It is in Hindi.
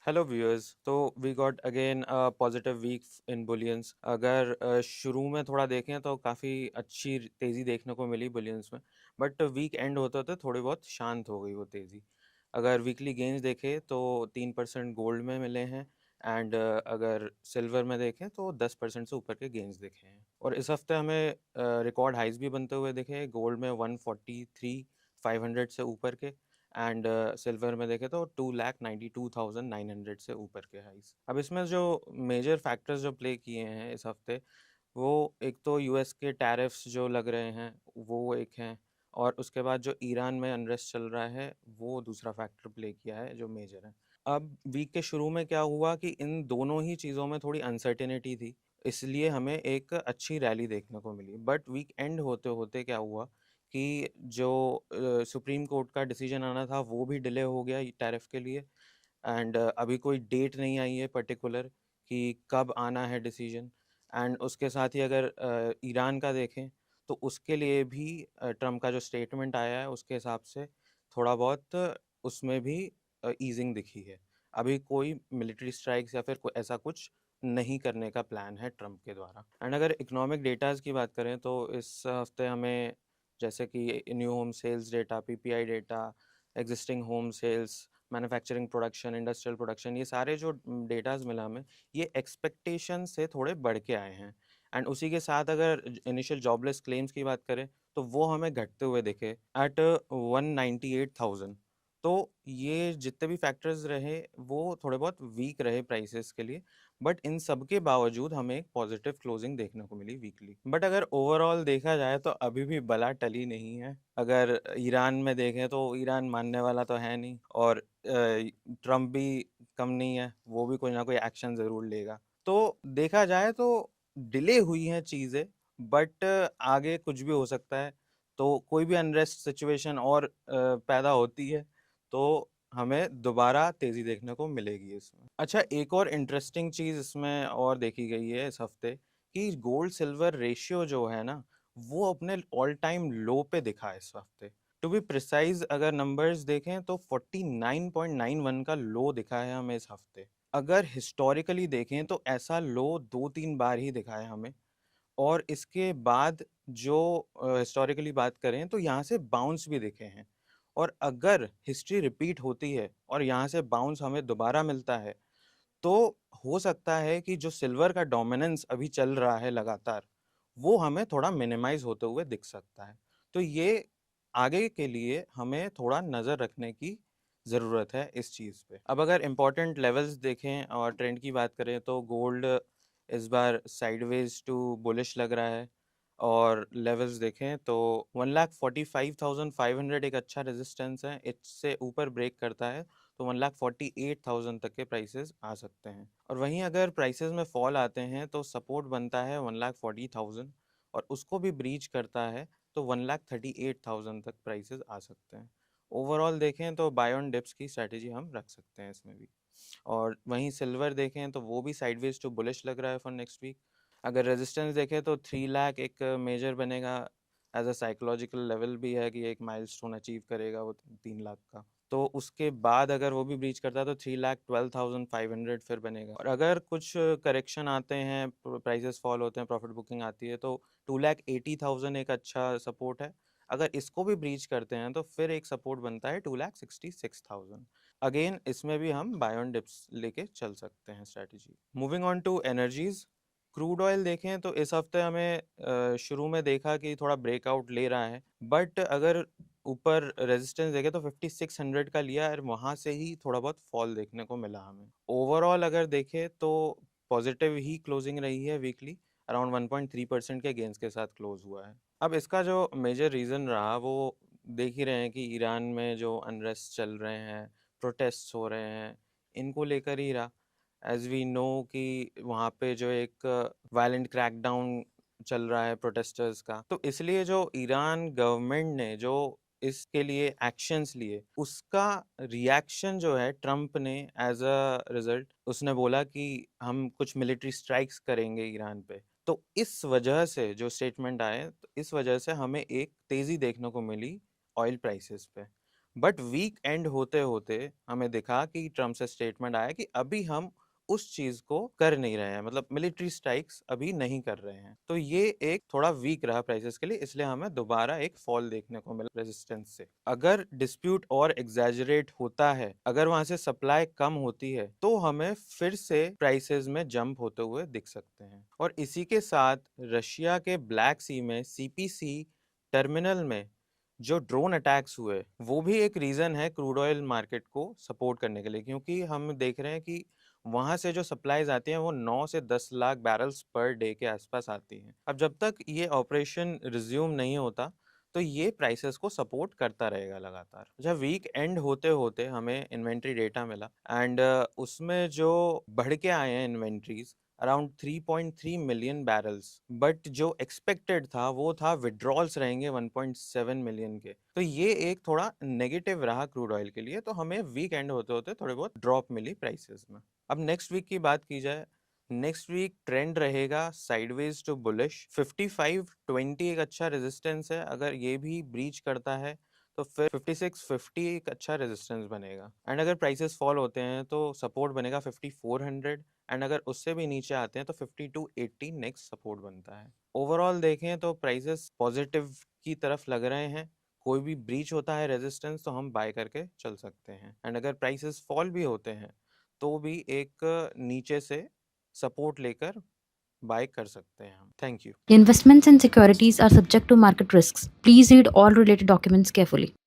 Hello viewers. तो we got again positive week in bullions. अगर शुरू में थोड़ा देखें तो काफ़ी अच्छी तेज़ी देखने को मिली बुलियंस में, बट वीक एंड होते होते थोड़ी बहुत शांत हो गई वो तेज़ी। अगर वीकली गेंस देखें तो 3% गोल्ड में मिले हैं, एंड अगर सिल्वर में देखें तो 10% से ऊपर के गेंस दिखे हैं। और इस हफ्ते हमें रिकॉर्ड हाइज भी बनते हुए दिखे। गोल्ड में 143,500 से ऊपर के, एंड सिल्वर में देखें तो 2,92,900 से ऊपर के हाइस। अब इसमें जो मेजर फैक्टर्स जो प्ले किए हैं इस हफ्ते, वो एक तो यूएस के टैरिफ्स जो लग रहे हैं वो एक हैं, और उसके बाद जो ईरान में अनरेस्ट चल रहा है वो दूसरा फैक्टर प्ले किया है जो मेजर है। अब वीक के शुरू में क्या हुआ कि इन दोनों ही चीज़ों में थोड़ी अनसर्टेनिटी थी, इसलिए हमें एक अच्छी रैली देखने को मिली। बट वीक एंड होते होते क्या हुआ कि जो सुप्रीम कोर्ट का डिसीजन आना था वो भी डिले हो गया टैरिफ के लिए, एंड अभी कोई डेट नहीं आई है पर्टिकुलर कि कब आना है डिसीजन। एंड उसके साथ ही अगर ईरान का देखें तो उसके लिए भी ट्रम्प का जो स्टेटमेंट आया है उसके हिसाब से थोड़ा बहुत उसमें भी ईजिंग दिखी है। अभी कोई मिलिट्री स्ट्राइक्स या फिर कोई ऐसा कुछ नहीं करने का प्लान है ट्रम्प के द्वारा। एंड अगर इकोनॉमिक डेटाज की बात करें तो इस हफ्ते हमें जैसे कि new home sales data, PPI data, existing home sales, manufacturing production, industrial production, ये सारे जो डेटाज मिला हमें, ये एक्सपेक्टेशन से थोड़े बढ़ के आए हैं। एंड उसी के साथ अगर इनिशियल जॉबलेस क्लेम्स की बात करें तो वो हमें घटते हुए दिखे एट 198,000। तो ये जितने भी फैक्टर्स रहे वो थोड़े बहुत वीक रहे प्राइसेस के लिए, बट इन सब के बावजूद हमें एक पॉजिटिव क्लोजिंग देखने को मिली वीकली। बट अगर ओवरऑल देखा जाए तो अभी भी बला टली नहीं है। अगर ईरान में देखें तो ईरान मानने वाला तो है नहीं, और ट्रम्प भी कम नहीं है, वो भी कोई ना कोई एक्शन ज़रूर लेगा। तो देखा जाए तो डिले हुई हैं चीज़ें, बट आगे कुछ भी हो सकता है। तो कोई भी अनरेस्ट सिचुएशन और पैदा होती है तो हमें दोबारा तेज़ी देखने को मिलेगी इसमें। अच्छा, एक और इंटरेस्टिंग चीज़ इसमें और देखी गई है इस हफ्ते कि गोल्ड सिल्वर रेशियो जो है ना, वो अपने ऑल टाइम लो पे दिखा है इस हफ्ते। टू बी प्रिसाइज अगर नंबर्स देखें तो 49.91 का लो दिखा है हमें इस हफ्ते। अगर हिस्टोरिकली देखें तो ऐसा लो 2-3 बार ही दिखा है हमें, और इसके बाद जो हिस्टोरिकली बात करें तो यहाँ से बाउंस भी दिखे हैं। और अगर हिस्ट्री रिपीट होती है और यहाँ से बाउंस हमें दोबारा मिलता है तो हो सकता है कि जो सिल्वर का डोमिनेंस अभी चल रहा है लगातार, वो हमें थोड़ा मिनिमाइज होते हुए दिख सकता है। तो ये आगे के लिए हमें थोड़ा नज़र रखने की ज़रूरत है इस चीज़ पे। अब अगर इम्पोर्टेंट लेवल्स देखें और ट्रेंड की बात करें तो गोल्ड इस बार साइडवेज टू बुलिश लग रहा है, और लेवल्स देखें तो 1,45,500 एक अच्छा रेजिस्टेंस है। इससे ऊपर ब्रेक करता है तो 1,48,000 तक के प्राइसेस आ सकते हैं। और वहीं अगर प्राइसेस में फॉल आते हैं तो सपोर्ट बनता है 1,40,000, और उसको भी ब्रीच करता है तो 1,38,000 तक प्राइसेस आ सकते हैं। ओवरऑल देखें तो बाय ऑन डिप्स की स्ट्रैटेजी हम रख सकते हैं इसमें भी। और वहीं सिल्वर देखें तो वो भी साइडवेज टू बुलिश लग रहा है फॉर नेक्स्ट वीक। अगर रेजिस्टेंस देखें तो 3 लाख एक मेजर बनेगा, एज अ साइकोलॉजिकल लेवल भी है कि एक माइलस्टोन अचीव करेगा वो 3 लाख का। तो उसके बाद अगर वो भी ब्रीच करता है तो 3,12,500 फिर बनेगा। और अगर कुछ करेक्शन आते हैं, प्राइसेस फॉल होते हैं, प्रॉफिट बुकिंग आती है, तो 2,80,000 एक अच्छा सपोर्ट है। अगर इसको भी ब्रीच करते हैं तो फिर एक सपोर्ट बनता है 2,66,000। अगेन इसमें भी हम बाय ऑन डिप्स लेके चल सकते हैं strategy. Moving on to energies, crude oil देखें तो इस हफ्ते हमें शुरू में देखा कि थोड़ा ब्रेकआउट ले रहा है, बट अगर ऊपर रेजिस्टेंस देखें तो 5,600 का लिया और वहां से ही थोड़ा बहुत फॉल देखने को मिला हमें। ओवरऑल अगर देखें तो पॉजिटिव ही क्लोजिंग रही है वीकली, अराउंड 1.3% के गेंस के साथ क्लोज हुआ है। अब इसका जो मेजर रीज़न रहा वो देख ही रहे हैं कि ईरान में जो अनरेस्ट चल रहे हैं, प्रोटेस्ट्स हो रहे हैं, इनको लेकर ही रहा। एज वी नो कि वहाँ पे जो एक वायलेंट क्रैकडाउन चल रहा है प्रोटेस्टर्स का, तो इसलिए जो ईरान गवर्नमेंट ने जो इसके लिए एक्शंस लिए, उसका रिएक्शन जो है ट्रम्प ने एज अ रिजल्ट उसने बोला कि हम कुछ मिलिट्री स्ट्राइक्स करेंगे ईरान पे। तो इस वजह से जो स्टेटमेंट आए, तो इस वजह से हमें एक तेज़ी देखने को मिली ऑयल प्राइसेस पे। बट वीक एंड होते-होते हमें दिखा कि ट्रम्प से स्टेटमेंट आया कि अभी हम उस चीज़ को कर नहीं रहे हैं, मतलब मिलिट्री स्ट्राइक्स अभी नहीं कर रहे हैं। तो ये एक थोड़ा वीक रहा प्राइसेस के लिए, इसलिए हमें दोबारा एक फॉल देखने को मिला रेजिस्टेंस से। अगर डिस्प्यूट और एग्जैजरेट होता है, अगर वहां से सप्लाई कम होती है, तो हमें फिर से प्राइसेस में जंप होते हुए दिख सकते हैं। और इसी के साथ रशिया के ब्लैक सी में सीपीसी टर्मिनल में जो ड्रोन अटैक्स हुए, वो भी एक रीजन है क्रूड ऑयल मार्केट को सपोर्ट करने के लिए, क्योंकि हम देख रहे हैं कि वहां से जो सप्लाईज आती हैं वो 9 से 10 लाख बैरल्स पर डे के आसपास आती हैं। अब जब तक ये ऑपरेशन रिज्यूम नहीं होता, तो ये प्राइसेस को सपोर्ट करता रहेगा लगातार। जब वीक एंड होते होते हमें इन्वेंट्री डेटा मिला, एंड उसमें जो बढ़ के आए हैं inventories around 3.3 million barrels, but जो एक्सपेक्टेड था वो था विड्रॉल्स रहेंगे 1.7 मिलियन के। तो ये एक थोड़ा नेगेटिव रहा क्रूड ऑयल के लिए, तो हमें वीक एंड होते होते थोड़ी बहुत ड्रॉप मिली प्राइसेस में। अब नेक्स्ट वीक की बात की जाए, नेक्स्ट वीक ट्रेंड रहेगा साइडवेज टू बुलिश। 55.20 एक अच्छा रेजिस्टेंस है, अगर ये भी ब्रीच करता है तो फिर 56.50 एक अच्छा रेजिस्टेंस बनेगा। एंड अगर प्राइसेस फॉल होते हैं तो सपोर्ट बनेगा 5400, एंड अगर उससे भी नीचे आते हैं तो 5280 नेक्स्ट सपोर्ट बनता है। ओवरऑल देखें तो प्राइसेस पॉजिटिव की तरफ लग रहे हैं। कोई भी ब्रीच होता है रेजिस्टेंस तो हम बाय करके चल सकते हैं, एंड अगर प्राइसेस फॉल भी होते हैं तो भी एक नीचे से सपोर्ट लेकर बाय कर सकते हैं हम। Thank you. Investments in securities are subject to market risks. Please read all related documents carefully.